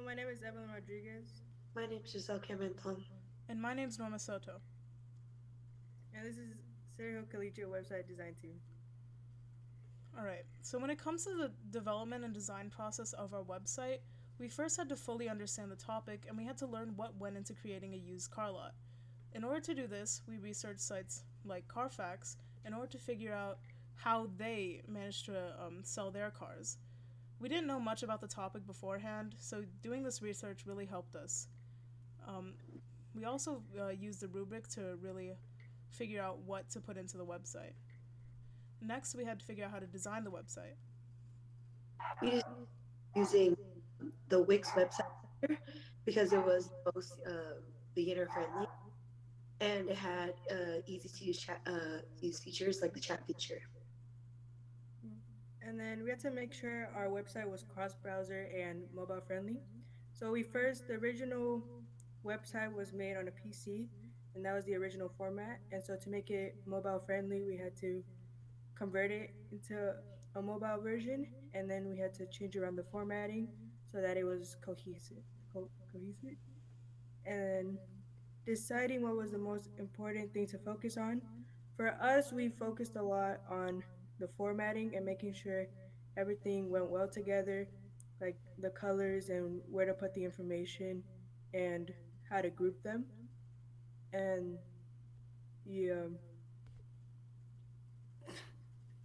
My name is Evelyn Rodriguez, My name's Giselle Camenton. And my name's Norma Soto. and this is Serial Collegiate Website Design Team. Alright, so when it comes to the development and design process of our website, we first had to fully understand the topic and we had to learn what went into creating a used car lot. In order to do this, we researched sites like Carfax in order to figure out how they managed to sell their cars. We didn't know much about the topic beforehand, so doing this research really helped us. Um, we also used the rubric to really figure out what to put into the website. Next, we had to figure out how to design the website. We just using the Wix website because it was most beginner friendly and it had easy to use chat use features like the chat feature. And then we had to make sure our website was cross-browser and mobile friendly. So the original website was made on a PC, and that was the original format. And so to make it mobile friendly, we had to convert it into a mobile version, and then we had to change around the formatting so that it was cohesive. Cohesive. And deciding what was the most important thing to focus on. For us, we focused a lot on the formatting and making sure everything went well together, like the colors and where to put the information and how to group them. And yeah,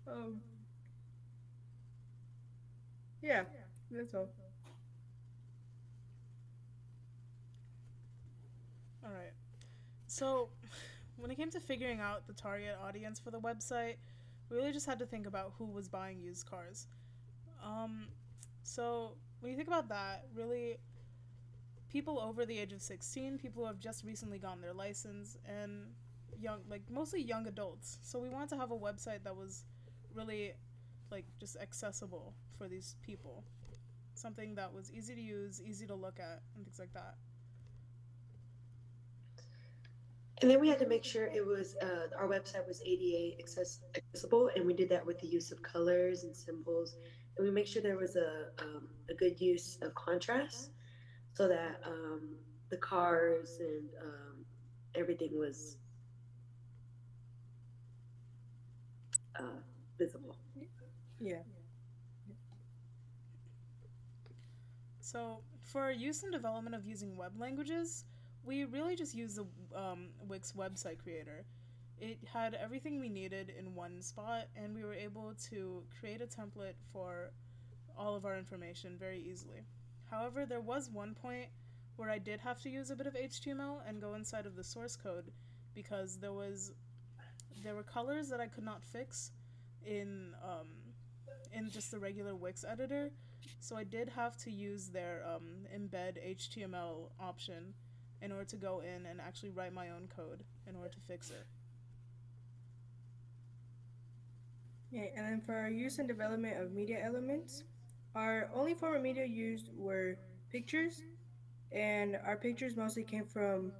um, yeah, that's all. Alright, so when it came to figuring out the target audience for the website, we really just had to think about who was buying used cars. Um, so when you think about that, really, people over the age of 16, people who have just recently gotten their license, and mostly young adults. So we wanted to have a website that was really just accessible for these people. Something that was easy to use, easy to look at, and things like that. And then we had to make sure it was our website was ADA accessible, and we did that with the use of colors and symbols, and we make sure there was a good use of contrast so that the cars and everything was uh, visible. Yeah. So, for use and development of using web languages, we really just used the Wix website creator. It had everything we needed in one spot, and we were able to create a template for all of our information very easily. However, there was one point where I did have to use a bit of HTML and go inside of the source code because there were colors that I could not fix in in just the regular Wix editor. So I did have to use their embed HTML option in order to go in and actually write my own code in order to fix it. Yeah, and then for our use and development of media elements, our only form of media used were pictures, and our pictures mostly came from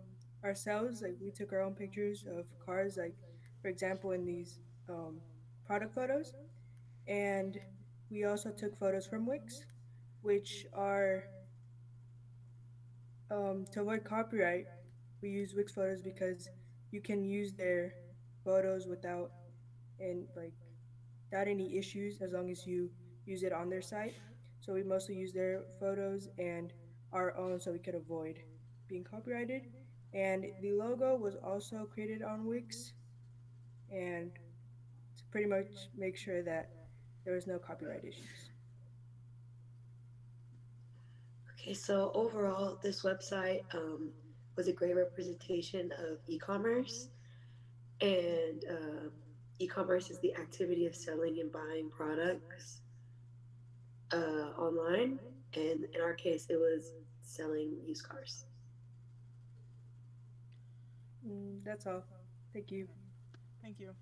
ourselves. Like we took our own pictures of cars, like for example in these um, product photos, and we also took photos from Wix, which are to avoid copyright. We use Wix photos because you can use their photos and without any issues as long as you use it on their site. So we mostly use their photos and our own so we could avoid being copyrighted. And the logo was also created on Wix and to pretty much make sure that there was no copyright issues. Okay, so overall, this website was a great representation of e-commerce, and e-commerce is the activity of selling and buying products online, and in our case, it was selling used cars. That's all. Thank you. Thank you.